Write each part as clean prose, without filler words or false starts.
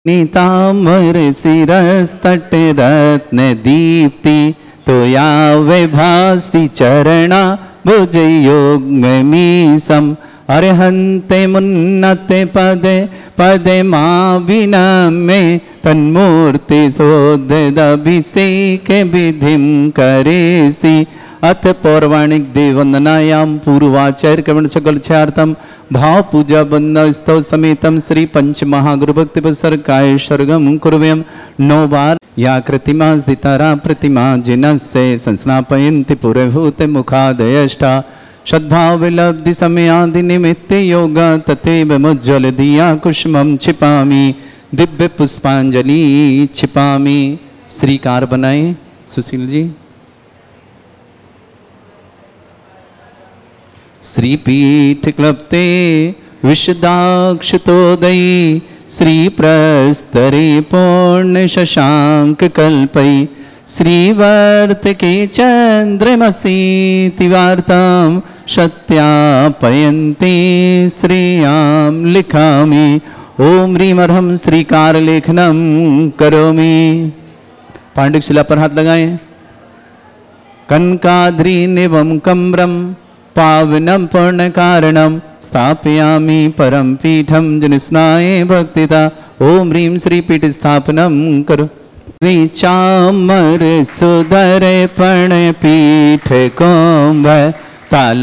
नीताम्बर शिरस्तट रत्न दीप्ति तोया विभासी चरणा भुज योगमीशम अर्हन्ते मुन्नते पदे पदे मां विनमे तन्मूर्ति सोदभिषेक विधिं करेसि अथ पौराणिक देववंदनायां पूर्वाचार्य कवण सकल छार्थम भाव पूजा बंदना स्तव समेतम श्री पंच महागुरु भक्ति पुस्तकाय सर्गम कुर्वयम 9 बार या कृतिमा स्थितारा प्रतिमा जिनस्य संस्नापयन्ति पुरभूत मुखादयष्टा सद्भाव विलब्धि समयादि निमित्ते योगा तथैव मुज्ज्वल दिया कुसुमं छिपामि दिव्य पुष्पांजलि छिपामि। श्रीकार बनाए सुशील जी। श्रीपीठ क्लप्ते विशदाक्षतोदयी श्रीप्रस्तरे पूर्ण शशांक कल्पै श्रीवर्तके चंद्रमसीति वार्तां सत्यापयन्ते श्रेयां लिखामि। ओम ह्रीमर्हं श्रीकार लेखनम करोमि। पांडिक शिला पर हाथ लगाएं। कनकाद्रि निवम कम्रम पावनम पूर्ण कारणम स्थापयामि परम पीठम जनिस्नाय भक्तिता। ओम ह्रीं श्री पीठ स्थापनम करो। चामर सुधर पण पीठ कुंभ ताल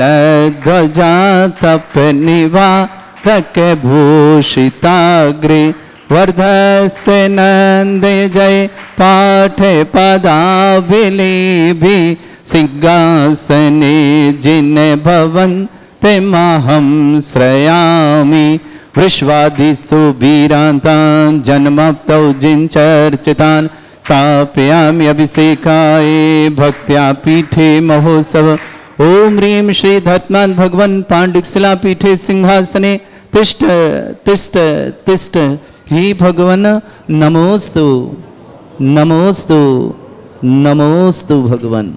ध्वजा तप निवारक भूषिताग्रे वर्धस्य नंद जय पाठ पदाभिलेभि सिंहासने जिन भवन ते माहं श्रयामि। विश्वादिषु वीरान्तान् जन्मप्तौ जिनचर्चितान् स्थापयामि अभिषेकाय भक्त्या पीठे महोत्सव। ओम ह्रीं श्री धत्मान भगवन् पांडिक शिला पीठे सिंहासने तिष्ठ तिष्ठ तिष्ठ। हे भगवन् नमोस्तु नमोस्तु नमोस्तु भगवन्।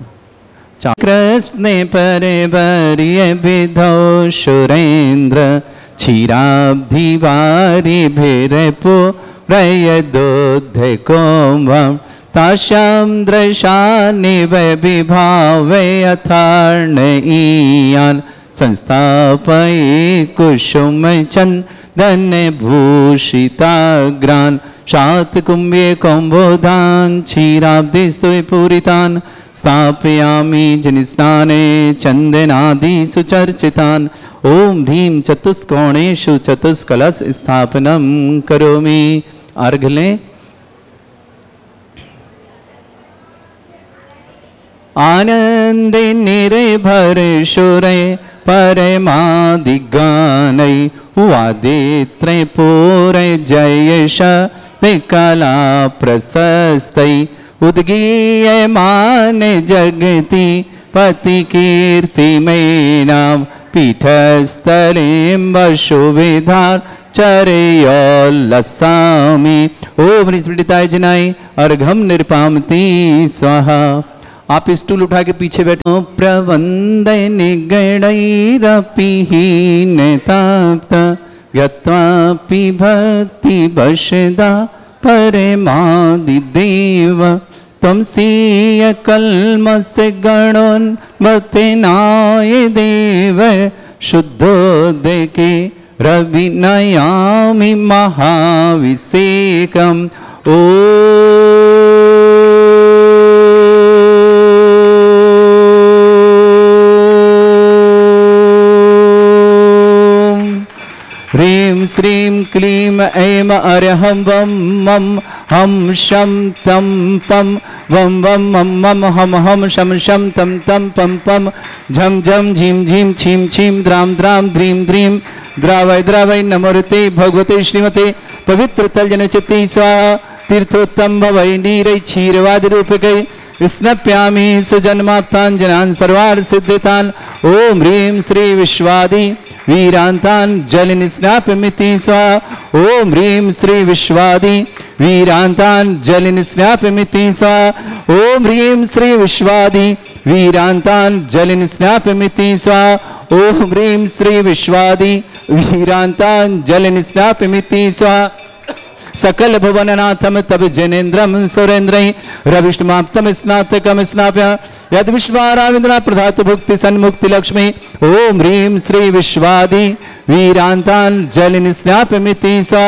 कृष्णे परिवर्य विधौ सुरेन्द्र क्षीराब्धिवारिभिरपो रयदोद्धकोमं ताशां दृशानिव विभावे अथार्णयीयान् संस्थापये कुसुमचन्दन भूषिताग्रान् शातकुम्भे कौम्बोधान् क्षीराब्धिस्तु पूरितान् स्थापयामि जनिस्नाने चंदनादि सुचर्चितान्। ओम ह्रीं चतुष्कोणेषु चतुष्कलश स्थापनं करोमि। अर्घ लें। आनंदे निर्भर सुरे परमादिगानै वादित्रे पूरे जयश विकला प्रशस्तै उद्गीयमान जगति पति कीर्ति मैनाम पीठस्थलीं वसुविधार चरयोल्लसामि। ओम स्मृताय जनाय अर्घम निर्पामति स्वाहा। आप स्टूल उठा के पीछे बैठो। प्रवंदय निगणैरपिहीन ताप्त गत्वापि भक्ति वशदा परमादिदेव त्वं सीय कल्मष गणोन्मतेनाय देव शुद्धोदके रविनयामि महाभिषेकम्। ओ ह्रीं श्रीं क्लीं ऐं अर्हं वं मं हम शं तं पं वं वं मं मं हम हम शं शं तं तं पं पं झं झं झीं झीं छीं छीं द्रां द्रां द्रीं द्रीं द्रावय द्रावय नमोते भगवते श्रीमते पवित्र तलजनचित्ते स्वाहा। तीर्थोत्तम भवै नीरै क्षीरवादि रूपकै स्नप्यामि सुजन्माप्तान् जनान् सर्वार्थ सिद्धितान्। ओम ह्रीं श्री विश्वादि वीरांतान् जलनिस्नापमिति स्वाहा। ओम ह्रीं श्री विश्वादि वीरांतान् जलनिस्नापमिति स्वाहा। ओम ह्रीं श्री विश्वादि वीरांतान् जलनिस्नापमिति स्वाहा। ओम ह्रीं श्री विश्वादि वीरांतान् जलनिस्नापमिति स्वाहा। सकल भुवननाथम तब जनेन्द्रम सुरेन्द्रै रविष्टमाप्तम स्नातकम स्नाप्य यद विश्वाराविंद्र प्रधात भुक्ति सन्मुक्ति लक्ष्मी ओम ह्रीं श्री विश्वादि वीरांतान जलिन स्नापमिति सा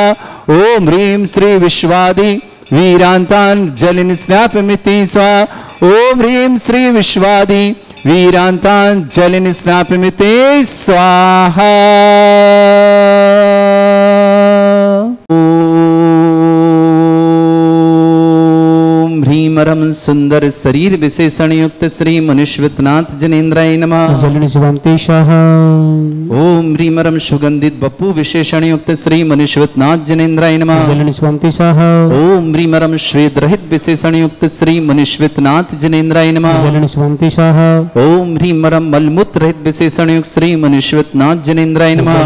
ओम ह्रीं श्री विश्वादि वीरांतान जलिन स्नापमिति सा ओम ह्रीं श्री विश्वादि वीरांतान जलिन स्नापमिति स्वाहा। ह्रीमरम सुंदर शरीर विशेषण युक्त श्री मनुष्यनाथ जनेन्द्राय नमः। ओम ह्रीमरम सुगंधित बपू विशेषण युक्त श्री मनुष्यनाथ जनेन्द्राय नमः। ओम ह्रीमरम श्वेत रहित विशेषण युक्त श्री मनुष्यनाथ जनेन्द्राय नमः। ओम ह्रीमरम मलमूत्र रहित विशेषण युक्त श्री मनुष्यनाथ जनेन्द्राय नमः।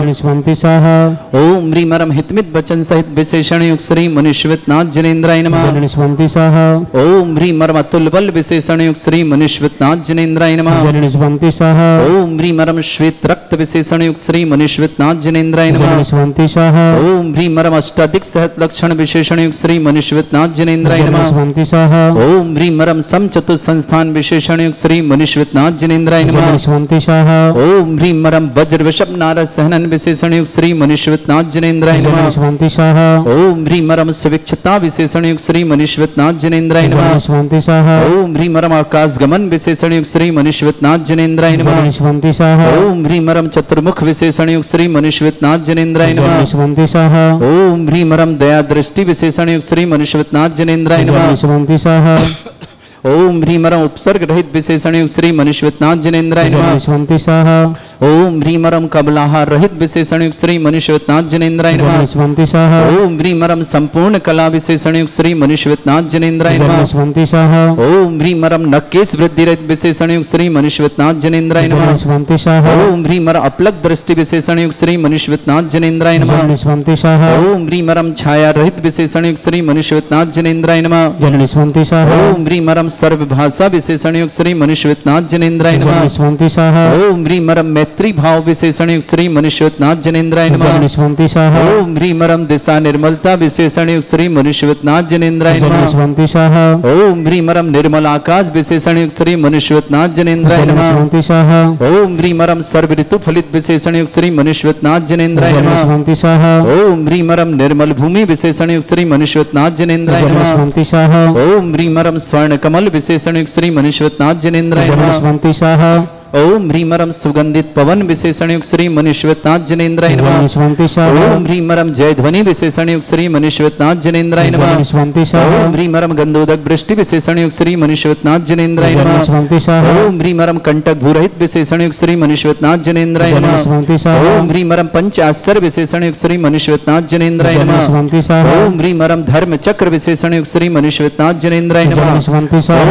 ओम ह्रीमरम हितमित वचन सहित विशेषण युक्त श्री मनुष्यनाथ जनेन्द्राय नमः। ओम ह्रीमरम अतुल बल विशेषण युक्त श्री मनुष्यनाथ जनेन्द्राय नमः। ओम ह्रीमरम श्वेत रक्त विशेषण युक्त श्री मनुष्यनाथ जनेन्द्राय नमः। ओम ह्रीमरम अष्टाधिक सहत लक्षण विशेषण युक्त श्री मनुष्यनाथ जनेन्द्राय नमः। ओम ह्रीमरम सम चतुर्थ संस्थान विशेषण युक्त श्री मनुष्यनाथ जनेन्द्राय नमः। ओम ह्रीमरम वज्र वृषभ नारद सहनन विशेषण युक्त श्री मनुष्यनाथ जनेन्द्राय नमः। ओम ह्रीमरम सुविक्षता विशेषण युक्त श्री मनुष्यनाथ जनेन्द्राय नमः। ओम ह्रीमरम आकाश गमन विशेषण युक्त श्री मनुष्यनाथ जनेन्द्राय नमः। ओम ह्रीमरम चतुर्मुख विशेषण युक्त श्री मनुष्यनाथ जनेन्द्राय नमः। ओम ह्रीमरम दया दृष्टि विशेषण युक्त श्री मनुष्यनाथ जनेन्द्राय नमः। ओम ह्रीमरम उपसर्ग रहित विशेषण युक्त श्री मनुष्यनाथ जनेन्द्राय नमः। ओम ह्रीमरम कबलाहार रहित विशेषण युक्त श्री मनुष्यनाथ जनेन्द्राय नमः। ओम ह्रीमरम संपूर्ण कला विशेषण युक्त श्री मनुष्यनाथ जनेन्द्राय नमः। ओम ह्रीमरम नकेश वृद्धि रहित विशेषण युक्त श्री मनुष्यनाथ जनेन्द्राय नमः। ओम ह्रीमरम अपलक दृष्टि विशेषण युक्त श्री मनुष्यनाथ जनेन्द्राय नमः। ओम ह्रीमरम छाया रहित विशेषण युक्त श्री मनुष्यनाथ जनेन्द्राय नमः। ओम ह्रीमरम सर्वभाषा विशेषण युक्त श्री मनुष्यनाथ जनेन्द्राय नमः। ओम ह्रीमरम मैत्री भाव विशेषण युक्त श्री मनुष्यनाथ जनेन्द्राय नमः। ओम ह्रीमरम दिशा निर्मलता विशेषण युक्त श्री मनुष्यनाथ जनेन्द्राय नमः। ओम ह्रीमरम निर्मल आकाश विशेषण युक्त श्री मनुष्यनाथ जनेन्द्राय नमः। ओम ह्रीमरम सर्व ऋतु फलित विशेषण युक्त श्री मनुष्यनाथ जनेन्द्राय नमः। ओम ह्रीमरम निर्मल भूमि विशेषण युक्त श्री मनुष्यनाथ जनेन्द्राय नमः। ओम ह्रीमरम स्वर्ण कमल विशेषण युक्त श्री मनुष्यनाथ जनेन्द्राय नमः। ओम ह्रीमरम सुगंधित पवन विशेषण युक्त श्री मनुष्यनाथ जनेन्द्राय नमः। ओम ह्रीमरम जय ध्वनि विशेषण युक्त श्री मनुष्यनाथ जनेन्द्राय नमः। ओम ह्रीमरम गंधोदक वृष्टि विशेषण युक्त श्री मनुष्यनाथ जनेन्द्राय नमः। ओम ह्रीमरम कंटक भूरहित विशेषण युक्त श्री मनुष्यनाथ जनेन्द्राय नमः। ओम ह्रीमरम पंच आश्चर्य विशेषण युक्त श्री मनुष्यनाथ जनेन्द्राय नमः। ओम ह्रीमरम धर्म चक्र विशेषण युक्त श्री मनुष्यनाथ जनेन्द्राय नमः।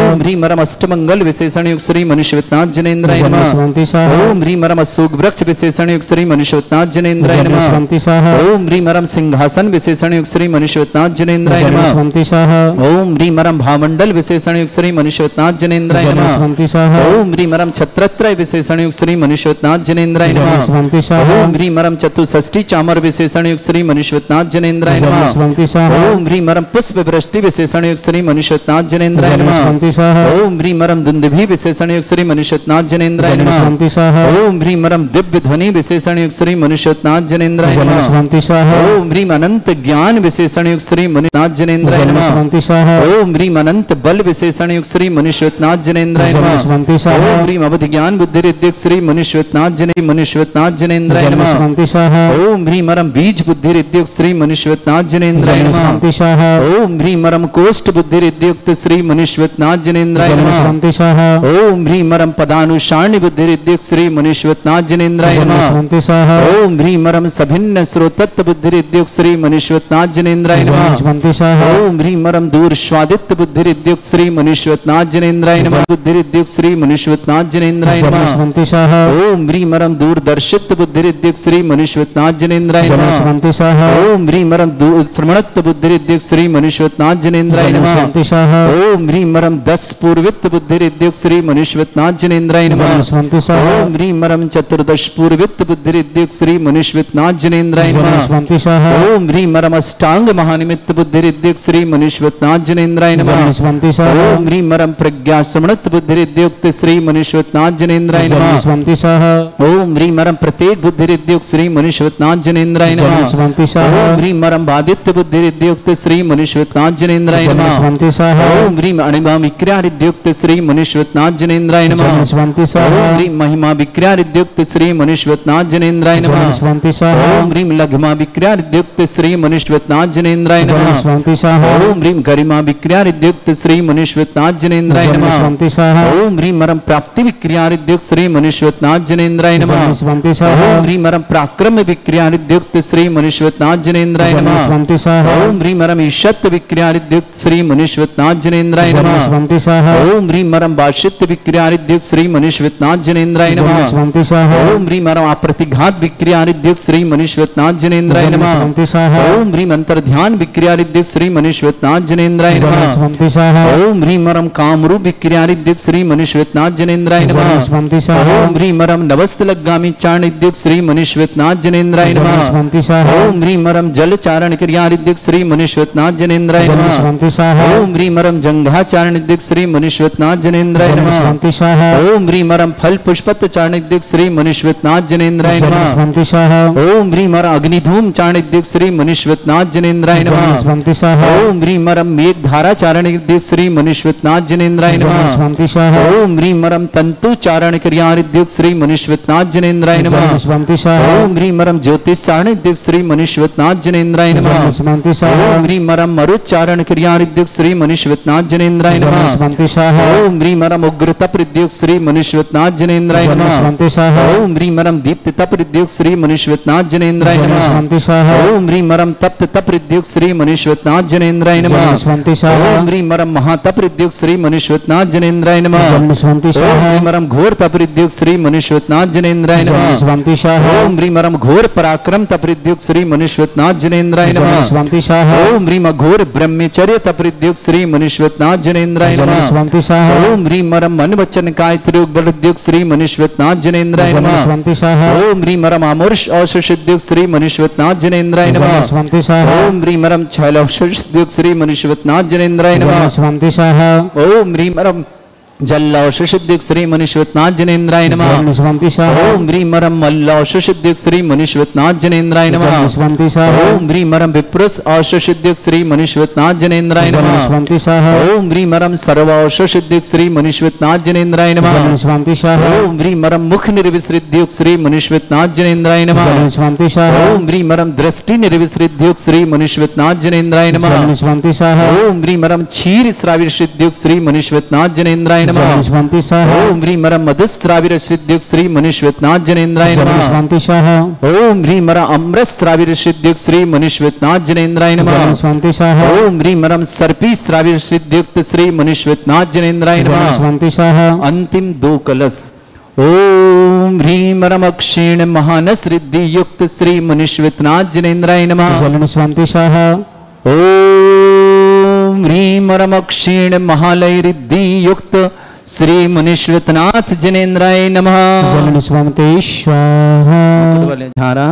ओम ह्रीमरम अष्टमंगल विशेषण युक्त श्री मनुष्यनाथ जनेन्द्राय नमः। ओम ह्रीमरम अशोक वृक्ष विशेषण युक्त श्री मनुष्यनाथ जनेन्द्राय नमः। ओम ह्रीमरम सिंहासन विशेषण युक्त श्री मनुष्यनाथ जनेन्द्राय नमः। ओम ह्रीमरम भामंडल विशेषण युक्त श्री मनुष्यनाथ जनेन्द्राय नमः। ओम ह्रीमरम छत्रत्रय विशेषण युक्त श्री मनुष्यनाथ जनेन्द्राय नमः। ओम ह्रीमरम चतुष्षष्टि चामर विशेषण युक्त श्री मनुष्यनाथ जनेन्द्राय नमः। ओम ह्रीमरम पुष्प वृष्टि विशेषण युक्त श्री मनुष्यनाथ जनेन्द्राय नमः। ओम ह्रीमरम दुंदुभि विशेषण युक्त श्री मनुष्यनाथ जनेन्द्राय नमः। ओम ह्रीमरम दिव्य ध्वनि विशेषण युक्त श्री मनुष्यनाथ जनेन्द्राय नमः। ओम ह्रीम अनंत ज्ञान विशेषण युक्त श्री मनुष्यनाथ जनेन्द्राय नमः। ओम ह्रीम अनंत बल विशेषण युक्त श्री मनुष्यनाथ जनेन्द्राय नमः। ओम ह्रीम अवधि ज्ञान बुद्धि रिद्धिक श्री मनुष्यनाथ जनेन्द्राय नमः। ओम ह्रीमरम बीज बुद्धि रिद्धियुक्त श्री मनुष्यनाथ जनेन्द्राय नमः। ओम ह्रीमरम कोष्ठ बुद्धि रिद्धियुक्त श्री मनुष्यनाथ जनेन्द्राय नमः। ओम ह्रीमरम पदानुसारणी बुद्धि रिद्धियुक्त श्री मनुष्यनाथ जनेन्द्राय नमः। ओम ह्रीमरम सभिन्न स्रोतत्व बुद्धि रिद्धियुक्त श्री मनुष्यनाथ जनेन्द्राय नमः। ओम ह्रीमरम दूर स्वादित्य बुद्धि रिद्धियुक्त श्री मनुष्यनाथ जनेन्द्राय नमः। बुद्धि रिद्धियुक्त श्री मनुष्यनाथ जनेन्द्राय नमः। ओम ह्रीमरम दूरदर्शित बुद्धि रिद्धियुक्त श्री मनुष्यनाथ जनेन्द्राय नमः। ओम ह्रीमरम श्रवणत्व बुद्धि रिद्धियुक्त श्री मनुष्यनाथ जनेन्द्राय नमः। ओम ह्रीमरम 10 पूर्वित्व बुद्धि रिद्धियुक्त श्री मनुष्यनाथ जनेन्द्राय नमः। स्वंति स्वाहा ओम ह्रीं मरम चतुर्दश पूर्वित बुद्धिरिद्युक्त श्री मनुष्यवित्नाथ जनेन्द्राय नमः स्वंति स्वाहा ओम ह्रीं मरम अष्टांग महानिमित्त बुद्धिरिद्युक्त श्री मनुष्यवित्नाथ जनेन्द्राय नमः स्वंति स्वाहा ओम ह्रीं मरम प्रज्ञा समृत बुद्धिरिद्युक्त श्री मनुष्यवित्नाथ जनेन्द्राय नमः स्वंति स्वाहा ओम ह्रीं मरम प्रत्येक बुद्धिरिद्युक्त श्री मनुष्यवित्नाथ जनेन्द्राय नमः स्वंति स्वाहा ओम ह्रीं मरम बादित्य बुद्धिरिद्युक्त श्री मनुष्यवित्नाथ जनेन्द्राय नमः स्वंति स्वाहा ओम ह्रीं अणिमा विक्रियारिद्युक्त श्री मनुष्यवित्नाथ जनेन्द्राय नमः स्वंति स्वाहा ओम ह्रीं महिमा विक्रियारिद्युक्त श्री मनुष्यवित्नाथ जनेन्द्राय नमः स्वंति स्वाहा ओम ह्रीं लघिमा विक्रियारिद्युक्त श्री मनुष्यवित्नाथ जनेन्द्राय नमः स्वंति स्वाहा ओम ह्रीं गरिमा विक्रियारिद्युक्त श्री मनुष्यवित्नाथ जनेन्द्राय नमः स्वंति स्वाहा ओम ह्रीं मरम प्राप्ति विक्रियारिद्युक्त श्री मनुष्यवित्नाथ जनेन्द्राय नमः स्वंति स्वाहा ओम ह्रीं मरम पराक्रम विक्रियारिद्युक्त श्री मनुष्यवित्नाथ जनेन्द्राय नमः स्वंति स्वाहा ओम ह्रीं मरम ईशत विक्रियारिद्युक्त श्री मनुष्यवित्नाथ जनेन्द्राय नमः स्वंति स्वाहा ओम ह्रीं मरम बाशित्य विक्रियारिद्युक्त श्री मनुष्यवित्नाथ जनेन्द्राय नमः स्वंति स्वाहा ओम ह्रीं मरम अप्रतिघात विक्रियारिद्युक्त श्री मनुष्यवित्नाथ जनेन्द्राय नमः स्वंति स्वाहा ओम ह्रीं अंतर्ध्यान विक्रियारिद्युक्त श्री मनुष्यवित्नाथ जनेन्द्राय नमः स्वंति स्वाहा ओम ह्रीं मरम कामरूप विक्रियारिद्युक्त श्री मनुष्यवित्नाथ जनेन्द्राय नमः स्वंति स्वाहा ओम ह्रीं मरम नवस्तलगामी चारणिद्युक्त श्री मनुष्यवित्नाथ जनेन्द्राय नमः स्वंति स्वाहा ओम ह्रीं मरम जल चारण क्रियारिद्युक्त श्री मनुष्यवित्नाथ जनेन्द्राय नमः स्वंति स्वाहा ओम ह्रीं मरम जंघाचारणिद्युक्त श्री मनुष्यवित्नाथ जनेन्द्राय नमः स्वंति स्वाहा ओम ह्रीं मरम फल पुष्पत चारणिद्युक्त श्री मनुष्यवित्नाथ जनेन्द्राय नमः स्वंति स्वाहा ओम ह्रीं मरम अग्निधूम चारणिद्युक्त श्री मनुष्यवित्नाथ जनेन्द्राय नमः स्वंति स्वाहा ओम ह्रीं मरम मेघधारा चारणिद्युक्त श्री मनुष्यवित्नाथ जनेन्द्राय नमः स्वंति स्वाहा ओम ह्रीं मरम तंतु चारण क्रियारिद्युक्त श्री मनुष्यवित्नाथ जनेन्द्राय नमः स्वंति स्वाहा ओम ह्रीं मरम ज्योतिष चारणिद्युक्त श्री मनुष्यवित्नाथ जनेन्द्राय नमः स्वंति स्वाहा ओम ह्रीं मरम मरुच्चारण क्रियारिद्युक्त श्री मनुष्यवित्नाथ जनेन्द्राय नमः स्वंति स्वाहा ओम ह्रीं मरम उग्र तपरिद्युक्त श्री मनुष्यवित्नाथ जनेन्द्राय नमः स्वंति स्वाहा ओम ह्रीं मरम दीप्त तपरिद्युक्त श्री मनुष्यवित्नाथ जनेन्द्राय नमः स्वंति स्वाहा ओम ह्रीं मरम तप्त तपरिद्युक्त श्री मनुष्यवित्नाथ जनेन्द्राय नमः स्वंति स्वाहा ओम ह्रीं मरम महातपरिद्युक्त श्री मनुष्यवित्नाथ जनेन्द्राय नमः स्वंति ओम स्वाहा ह्रीं मरम घोर तपरिद्युक्त श्री मनुष्यवित्नाथ जनेन्द्राय नमः स्वंति स्वाहा ओम ह्रीं मरम घोर पराक्रम तपरिद्युक्त श्री मनुष्यवित्नाथ जनेन्द्राय नमः स्वंति स्वाहा ओम ह्रीं घोर ब्रह्मचर्य तपरिद्युक्त श्री मनुष्यवित्नाथ जनेन्द्राय नमः स्वंति स्वाहा ओम ह्रीं मरम मन वचन काय त्रियुग बलद्युक्त श्री मनुष्यवित्नाथ जनेन्द्राय नमः स्वंति स्वाहा ओम ह्रीं मरम अमर्ष औषधिद्युक्त श्री मनुष्यवित्नाथ जनेन्द्राय नमः स्वंति स्वाहा ओम ह्रीं मरम छैल औषधिद्युक्त श्री मनुष्यवित्नाथ जनेन्द्राय नमः स्वंति स्वाहा ओम ह्रीं मरम जल्लौषधिद्युक्त श्री मनुष्यवित्नाथ जनेन्द्राय नमः स्वंति स्वाहा ओम ह्रीं मरम मल्लौषधिद्युक्त श्री मनुष्यवित्नाथ जनेन्द्राय नमः स्वंति स्वाहा ओम ह्रीं मरम विप्रस औषधिद्युक्त श्री मनुष्यवित्नाथ जनेन्द्राय नमः स्वंति स्वाहा ओम ह्रीं मरम सर्व औषधिद्युक्त श्री मनुष्यवित्नाथ जनेन्द्राय नमः स्वंति स्वाहा ओम ह्रीं मरम मुख निर्विसृद्युक्त श्री मनुष्यवित्नाथ जनेन्द्राय नमः स्वंति स्वाहा ओम ह्रीं मरम दृष्टि निर्विसृद्युक्त श्री मनुष्यवित्नाथ जनेन्द्राय नमः स्वंति स्वाहा ओम ह्रीं मरम क्षीर श्राविरसिद्युक्त श्री मनुष्यवित्नाथ जनेन्द्राय नमः स्वंति स्वाहा ओम ह्रीं मरम मधुस्राविरसिद्युक्त श्री मनुष्यवित्नाथ जनेन्द्राय नमः स्वंति स्वाहा ओम ह्रीं मरम अमृत श्राविरसिद्युक्त श्री मनुष्यवित्नाथ जनेन्द्राय नमः स्वंति स्वाहा ओम ह्रीं मरम सर्पी श्राविरसिद्युक्त श्री मनुष्यवित्नाथ जनेन्द्राय नमः स्वंति स्वाहा अंतिम 2 कलश ओम ह्रीं मरम क्षीण महानस रिद्धि युक्त श्री मनुष्यवित्नाथ जनेन्द्राय नमः स्वंति स्वाहा ओम ह्रीं मरम क्षीण महालय रिद्धि युक्त श्री मनुष्यवित्नाथ जनेन्द्राय नमः स्वंति स्वाहा धारा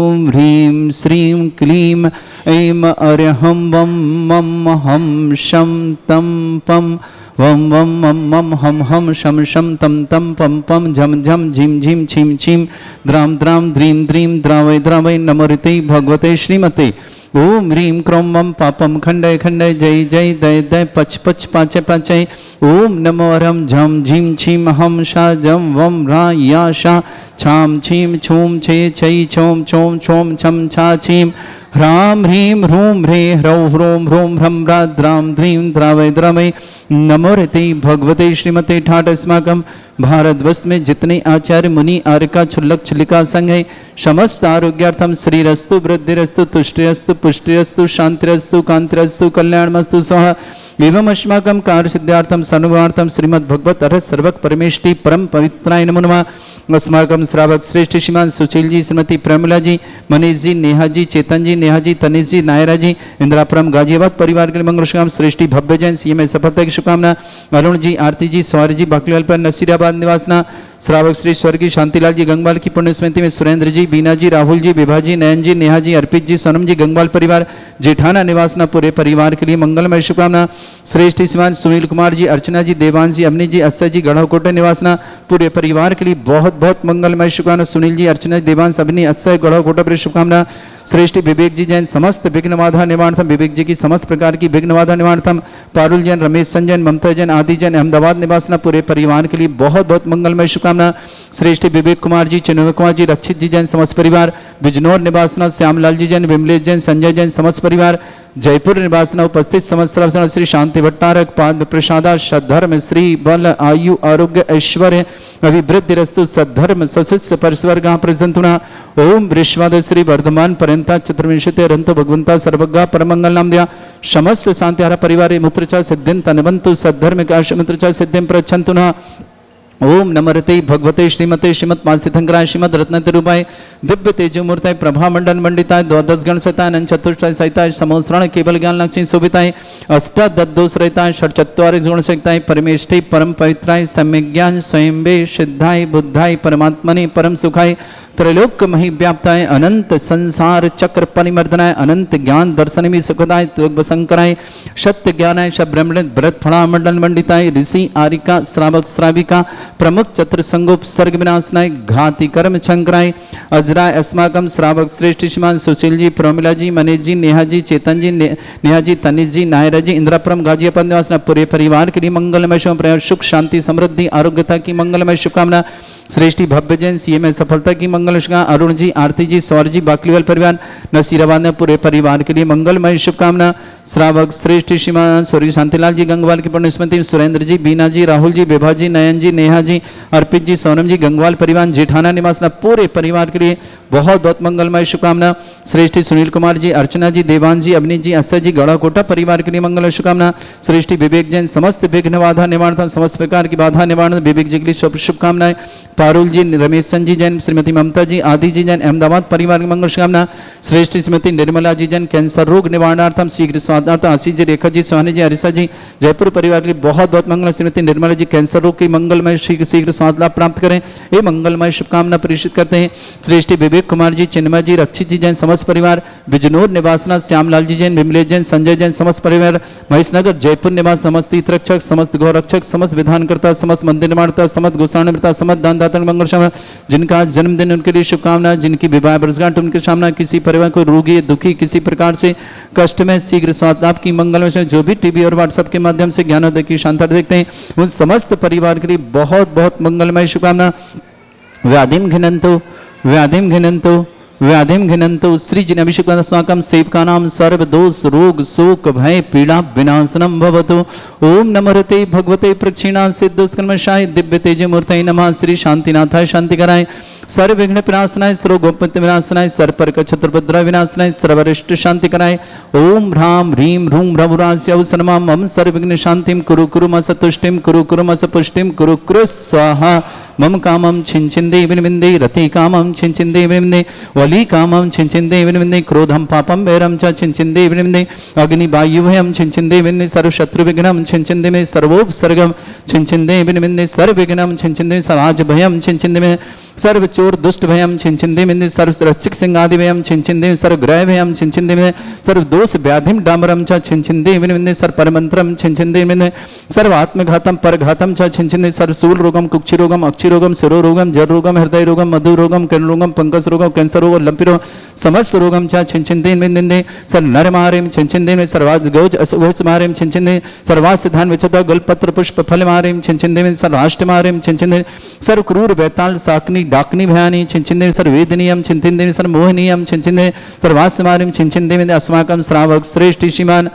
ओम ह्रीं श्रीं क्लीं ऐं अर्हं वं मं हम शं तं पं वं वं मं मं हम शं शं तं तं पं पं झं झं झीं झीं छीं छीं द्रां द्रां द्रीं द्रीं द्रावै द्रावै नमोरिते भगवते श्रीमते ओम ह्रीं क्रों मं पापं खंडय खंडय जय जय दय दय पच पच पाचय पाचय ओम नमो रम झम झीं छीं हम शा जम वम रा या शा छाम छीं छूम छे छै छोम छोम छोम छम छा छीं ह्रां ह्रीं ह्रूं ह्रे ह्रौं ह्रों ह्रों ह्रं ह्रा द्रां द्रीं द्रावै द्रावै नमो ऋते भगवते श्रीमते ठाट अस्माकं भारतवर्ष में जितने आचार्य मुनि आर्यका छुल्लक छलिका संघ है समस्त आरोग्यार्थम श्रीरस्तु वृद्धिरस्तु तुष्टिरस्तु पुष्टिरस्तु शांतिरस्तु कांतिरस्तु कल्याणमस्तु स्वाहा एवं अस्माकं कार्य सिद्धार्थम सर्वार्थम श्रीमद् भगवत अर्थ सर्वक परमेष्टि परम पवित्राय नमो नमः। अस्माकं श्रावक श्रेष्ठ श्रीमान सुशील जी, श्रीमती प्रेमला जी, मनीष जी, नेहा जी, चेतन जी, नेहा जी, तनिष जी, नायरा जी, इंदिरापुरम गाजियाबाद परिवार के लिए मंगल शुभकामना। श्रेष्ठी भव्य जैन सीएम में सफलता की शुभकामना। अरुण जी, आरती जी, सौर्य जी, बाकलीवाल पर नसीराबाद निवासना। श्रावक श्री स्वर्गीय शांतिलाल जी गंगवाल की पुण्य स्मृति में सुरेंद्र जी, बीना जी, राहुल जी, विभा जी, नयन जी, नेहा जी, अर्पित जी, सोनम जी, गंगवाल परिवार जेठाना निवासना पूरे परिवार के लिए मंगलमय शुभकामना। श्रेष्ठ श्रीमान सुनील कुमार जी, अर्चना जी, देवांश जी, अमनी जी, अस्य जी, गढ़कोटे निवासना पूरे परिवार के लिए बहुत बहुत मंगलमय शुभकामना। सुनील जी, अर्चना जी, देवांश, अभिनी, अस्य, गढ़कोटा पर शुभकामना। श्रेष्ठ विवेक जी जैन समस्त विघ्न बाधा निवारणथम, विवेक जी की समस्त प्रकार की विघ्न बाधा निवारणथम। पारुल जैन, रमेश संजन, ममता जैन, आदि जैन, अहमदाबाद निवासना पूरे परिवार के लिए बहुत बहुत मंगलमय शुभकामना। श्रेष्ठ विवेक कुमार जी, चिन्मय कुमार जी, रक्षित जी जैन समस्त परिवार, बिजनौर निवासना श्यामलाल जी जैन, विमलेश जैन, संजय जैन समस्त परिवार, जयपुर निवासना उपस्थित समस्त श्री शांति भट्टारक पाद प्रसादा सद्धर्म श्री बल आयु आरोग्य ऐश्वर्य अभिवृद्धि रस्तु सद्धर्म सशिष्य परिस्वर्ग प्रसंतुना। ओम वृश्वाद श्री वर्धमान पर्यंता चतुर्विंशति रंतो भगवंता सर्वज्ञ परमंगल नाम दिया समस्त शांतिहारा परिवार मुत्रचा सिद्धिं तनवंतु सद्धर्म काशमित्रचा सिद्धिं प्रच्छन्तुना। ओम नमरते भगवते श्रीमते श्रीमत्मासितंकराय श्रीमद रत्नतिरूपाय दिव्य तेजोमूर्ताय प्रभा मंडन मंडिताय द्वादश गण सहिताय अनंत चतुष्टय सहिताय समोसरण केवल ज्ञान लक्ष्मी शोभिताय अष्टादश रहिताय षट्चत्वारिश गुण सहिताय परमेष्ठि परम पवित्राय सम्यक ज्ञान स्वयंबे सिद्धाय बुद्धाय परमात्मने परम सुखाय त्रैलोक मही व्याप्ताय अनंत संसार चक्र परिमर्दनाय अनंत ज्ञान दर्शन सुखदाय शंकराय सत्य ज्ञानाय ब्रह्मण भरत फणा मंडल मंडिताय ऋषि आरिका श्रावक श्राविका प्रमुख चतुर संगोप सर्ग विनाशनाय घाति कर्म शंकराय अजराय अस्माकम श्रावक श्रेष्ठ श्रीमान सुशील जी, प्रमिला जी, मनीष जी, नेहा जी, चेतन जी, नेहा जी, तनिष जी, नायरा जी, इंदिरापुरम गाजियाबाद निवासना पूरे परिवार के लिए मंगलमय शुभ सुख शांति समृद्धि आरोग्यता की मंगलमय शुभकामना। श्रेष्ठी भव्य जैन सीए में सफलता की मंगल शुभकामना। अरुण जी, आरती जी, सौर जी, बाकलीवाल परिवार नसीराबाद में पूरे परिवार के लिए मंगलमय शुभकामना। श्रावक श्रेष्ठ श्रीमान स्वर्गीय शांतिलाल जी गंगवाल की पुण्य स्मृति में सुरेंद्र जी, बीना जी, राहुल जी, विभा जी, नयन जी, नेहा जी, अर्पित जी, सोनम जी, गंगवाल परिवार जेठाना निवासना पूरे परिवार के लिए बहुत बहुत मंगलमय शुभकामना। श्रेष्ठी सुनील कुमार जी, अर्चना जी, देवान जी, अवनी जी, अस्य जी, गढ़कोटा परिवार के लिए मंगल शुभकामना। श्रेष्ठी विवेक जैन समस्त विघ्न बाधा निवारण समस्त प्रकार की बाधा निवारण विवेक जी के लिए शुभकामनाएं। पारुल जी, रमेश जी जैन, श्रीमती ममता जी, आदि जी जैन, अहमदाबाद परिवार की मंगल शुभकामना। श्रेष्ठ श्रीमती निर्मला जी जैन कैंसर रोग निवारणार्थम शीघ्र स्वादार्थ आशीष जी, रेखा जी, सोहानी जी, हरिषा जी, जयपुर परिवार के लिए बहुत बहुत मंगल। श्रीमती निर्मला जी कैंसर रोग की मंगलमय शीघ्र स्वाद लाभ प्राप्त करें ये मंगलमय शुभकामना प्रेषित करते हैं। श्रेष्ठ विवेक कुमार जी, चिन्मय जी, रक्षित जी जैन समस्त परिवार, बिजनौर निवासना श्यामलाल जी जैन, विमलेश जैन, संजय जैन समस्त परिवार, महेशनगर जयपुर निवास समस्त तीर्थ रक्षक समस्त गौ रक्षक समस्त विधानकर्ता समस्त मंदिर निर्माणता समस्त गोसाणता समस्त दानदाता मंगल शामना। जिनका आज जन्मदिन उनके लिए शुभकामना। जिनकी विवाह वर्षगांठ उनके सामना। किसी परिवार को रोगी दुखी किसी प्रकार से कष्ट में शीघ्र स्वास्थ्य लाभ की मंगल में जो भी टीवी और व्हाट्सएप के माध्यम से ज्ञानोदय की शांति देखते हैं उन समस्त परिवार के लिए बहुत बहुत मंगलमय शुभकामना। व्याधिम घिनंतो व्याधिम घिनंतो व्याधिम घिनंतो श्रीजिन अभिषेक स्वाकम सेवकानां सर्व दोष रोग शोक भय पीड़ा विनाशनम भवतु। ओम नमोते भगवते प्रक्षिणा सिद्धस्कर्मशाय दिव्य तेज मूर्तये नमः। श्री शांतिनाथाय शांति कराय सर्व विघ्न विनाशनाय सर्वगोपत्य विनाशनाय सर्वपर्क चतुर्भद्र विनाशनाय सर्वरिष्ट शांति कराय। ओम ह्रां ह्रीं ह्रूं भ्रवरास्य सनमा मम सर्वविघ्न शांतिं कुरु कुरु मस तुष्टिं कुरु कुरु मस पुष्टिं कुरु कुरु स्वाहा। मम कामं छिंछिंदे विनिविंदे रति कामं छिंछिंदे विनिविंदे वली कामं छिंछिंदे विनिविंदे क्रोधं पापं वैरं च छिंछिंदे विनिविंदे अग्नि वायुभयं छिंछिंदे विनिविंदे सर्वशत्रु विघ्नं छिंछिंदे में सर्वोपसर्गं छिंछिंदे विनिविंदे सर्व विघ्नं छिंछिंदे समाज भयं छिंछिंदे में सर्व चोर दुष्ट भयं छिंछिंदे में सर्व रक्षक सिंगादि भयं छिंछिंदे सर्व ग्रह भयं छिंछिंदे में सर्व दोष व्याधिं डामरं च छिंछिंदे विनिविंदे सर्व परमंत्रं छिंछिंदे में सर्व आत्मघातं परघातं च छिंछिंदे सर्व सूल रोगं कुक्षि रोगं अक्षि रोगम शिरो रोगम जर रोगम हृदय रोगम मधु रोगम किरण रोगम पंकज रोगम कैंसर रोग लंपी रोग समस्त रोगम चा छिंछिंदे निंदे सर नर मारेम छिंछिंदे में सर्वाज गौज असगोज मारेम छिंछिंदे सर्वास धान विचता गलपत्र पुष्प फल मारेम छिंछिंदे में सर्वाष्ट मारेम छिंछिंदे सर्व क्रूर बैताल साकनी डाकनी भयानी छिंछिंदे सर्व वेदनीयम छिंछिंदे सर्व मोहनीयम छिंछिंदे सर्वास मारेम छिंछिंदे में अस्माकम श्रावक श्रेष्ठ श्रीमान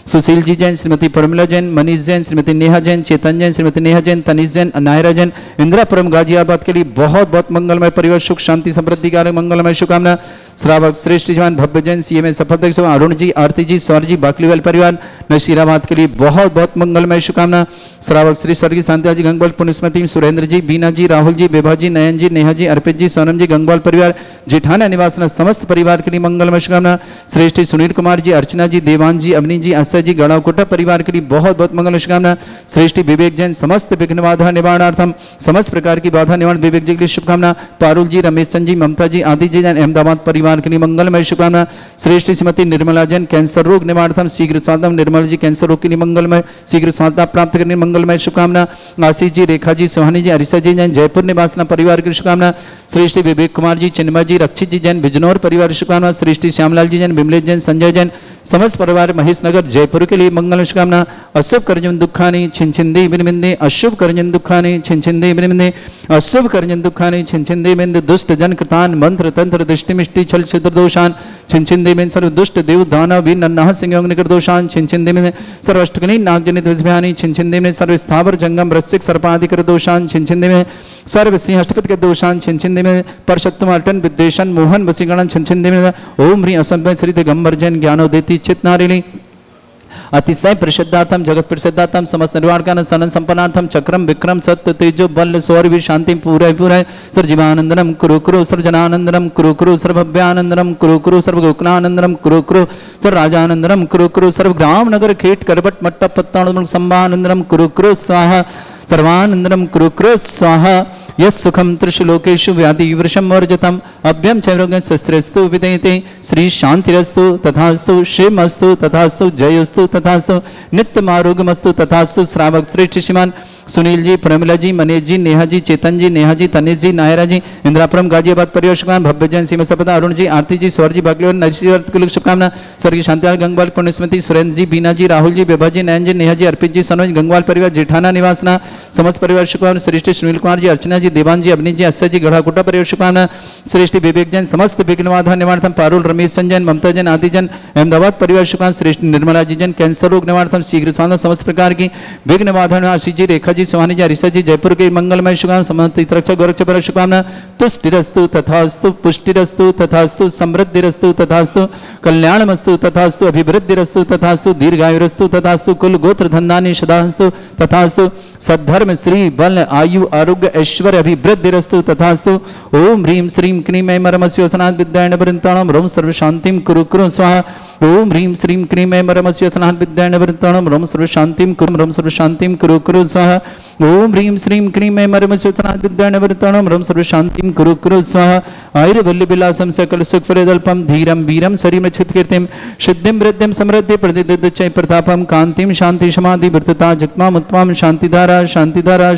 सुशील जी जैन, श्रीमती प्रमिला जैन, मनीष जैन, श्रीमती नेहा जैन, चेतन जैन, श्रीमती नेहा जैन, तनीश जैन, नायरा जैन, इंदिरापुरम गाजियाबाद के लिए बहुत बहुत मंगलमय परिवार, सुख शांति समृद्धि कार्य मंगलमय शुभकामना। श्रावक श्रेष्ठ जवान भव्य जैन, सीएमए सफल, अरुण जी, आरती जी, सौर जी, बाकलीवाल परिवार नशीराबाद के लिए बहुत बहुत मंगलमय शुभकामना। श्रावक श्री स्वर्गीय शांतिया जी गंगवाल पुण्यस्मृति, सुरेंद्र जी, बीना जी, राहुल जी, बेभा जी, नयन जी, नेहा जी, अर्पित जी, सोनम जी, गंगवाल परिवार जेठाना निवासना समस्त परिवार के लिए मंगलमय शुभकामना। श्रेष्ठ सुनील कुमार जी, अर्चना जी, देवान जी, अवनी जी, अक्षय जी, गणावकोटा परिवार के लिए बहुत बहुत मंगल शुभकामना। श्रेष्ठ विवेक जैन समस्त विघ्न बाधा निवारणार्थम समस्त प्रकार की बाधा निवारण विवेक जी के लिए शुभकामना। पारुल जी, रमेश चंद जी, ममता जी, आदि जी जैन अहमदाबाद परिवार के लिए मंगलमय शुभकामना। श्रेष्ठ श्रीमती निर्मला जैन कैंसर रोग निवारणार्थम शीघ्र स्वास्थ्य, निर्मला जी कैंसर रोग के लिए मंगलमय शीघ्र स्वास्थ्य प्राप्त करने मंगलमय शुभकामना। आशीष जी, रेखा जी, सोहानी जी, अरिसा जी जैन जयपुर निवासना परिवार की शुभकामना। श्रेष्ठ विवेक कुमार जी, चिन्मय जी, रक्षित जी जैन बिजनौर परिवार की शुभकामना। श्रेष्ठ श्यामलाल जी जैन, विमलेश जैन, संजय जैन समस्त परिवार महेश नगर जयपुर के लिए मंगल शुभकामना। अशुभ कर्जन दुखानी छिंछिंदी बिनबिंदे, अशुभ कर्जन दुखानी छिंछिंदी बिनबिंदे, अशुभ कर्जन दुखानी छिंछिंदी बिंद, दुष्ट जन कृतान मंत्र तंत्र दृष्टि मिष्टि छल छिद्र दोषान छिंछिंदी बिंद, सर्व दुष्ट देव दानव वीर नन्नाह सिंह अग्निकर दोषान छिंछिंदी बिंद, सर्व अष्टकनी नागजनित विषभयानी छिंछिंदी बिंद, सर्व स्थावर जंगम रस्सिक सर्पाधिकर दोषान छिंछिंदी बिंद, सर्व सिंह अष्टपद के दोषान छिंछिंदी बिंद, परशत्तम अटन विद्वेषण मोहन वसीगणन छिंछिंदी बिंद। ओम ह्रीं असंभव श्री दिगंबर जैन ज्ञानोदेति चित नारिणी अतिशय प्रसिद्धार्थम जगत प्रसिद्धार्थम समस्त निर्वाण सनन संपन्नार्थम चक्रम विक्रम सत्य तेजो बल सौरभि शांति पूरे पूरे सर्वजीवानंदनम कुरु कुरु सर्वजनानंदनम कुरु कुरु सर्वभव्यानंदनम कुरु कुरु सर्वगोकुलानंदनम कुरु कुरु सर्वराजानंदनम कुरु कुरु सर्वग्राम नगर खेट करबट मट्ट पत्तानंदनम संभानंदनम कुरु कुरु स्वाहा सर्वानंदनम कुरु कुरु स्वाहा। यस सुखम त्रिशलोकेशु व्याधि वृषम वर्जतम अभ्यम चैरोग्य शस्त्रस्तु विदेते श्री शांतिरस्तु तथास्तु श्रीमस्तु तथास्तु जयोस्तु तथास्तु नित्यम आरोग्यमस्तु तथास्तु। श्रावक श्रेष्ठ श्रीमान सुनील जी, प्रमिला जी, मनीष जी, नेहा जी, चेतन जी, नेहा जी, तनीश जी, नायरा जी, इंदिरापुरम गाजियाबाद परिवार शुभकामना। भव्य जैन सीमा सपदा, अरुण जी, आरती जी, सौर जी, बागलीवाल नरसिंह कुल शुभकामना। स्वर्गीय शांतिलाल गंगवाल पुण्यस्मृति, सुरेंद्र जी, बीना जी, राहुल जी, बेभा जी, नयन जी, नेहा जी, अर्पित जी, सनोज गंगवाल परिवार जेठाना निवासना समस्त परिवार शुभकामना। श्रेष्ठ सुनील कुमार जी, अर्चना जी, देवान जी, अवनी जी, अक्षय जी, गढ़ाकोटा परिवार शुभकामना। श्रेष्ठ विवेक जैन समस्त विघ्न बाधा निवारणार्थम पारुल रमेश संजन ममता जैन आदि जन अहमदाबाद परिवार शुभकामना। श्रेष्ठ निर्मला जी जैन कैंसर रोग निवारणार्थम शीघ्र स्वास्थ्य समस्त प्रकार की विघ्न बाधा आशीष जी, रेखा जी, सोहानी जी, अरिसा जी जयपुर के मंगलमय शुभकामना। समस्त रक्षा गौरक्षा पर शुभकामना। तुष्टिरस्तु तथास्तु पुष्टिरस्तु तथास्तु समृद्धिरस्तु तथास्तु कल्याणमस्तु तथास्तु अभिवृद्धिरस्तु तथास्तु दीर्घायुरस्तु तथास्तु कुल गोत्र धन्धानि सदास्तु तथास्तु सद्धर्म श्री बल आयु आरोग्य ऐश्वर्य अभिवृद्धिरस्तु तथास्तु। ओम ह्रीं श्रीं क्लीं ऐं मरमस्योसनात् विद्यायण वृन्ताणं रोम सर्व शांतिं कुरु कुरु स्वाहा। ओम ह्रीं श्रीं क्लीं ऐं मरमस्योसनात् विद्यायण वृन्ताणं रोम सर्व शांतिं कुरु कुरु स्वाहा। ओम ह्रीं श्रीं क्लीं ऐं मरमस्योसनात् विद्यायण वृन्ताणं रोम सर्व शांतिं कुरु कुरु स्वाहा। आयुर्वल्ली विलासं सकल सुख फलदल्पं धीरं वीरं शरीरं चित्कीर्तिं सिद्धिं वृद्धिं समृद्धि प्रदिदच्चै प्रतापं कांतिं शांति समाधि वृत्तता जगमामुत्मां शांतिधारा शांतिधारा।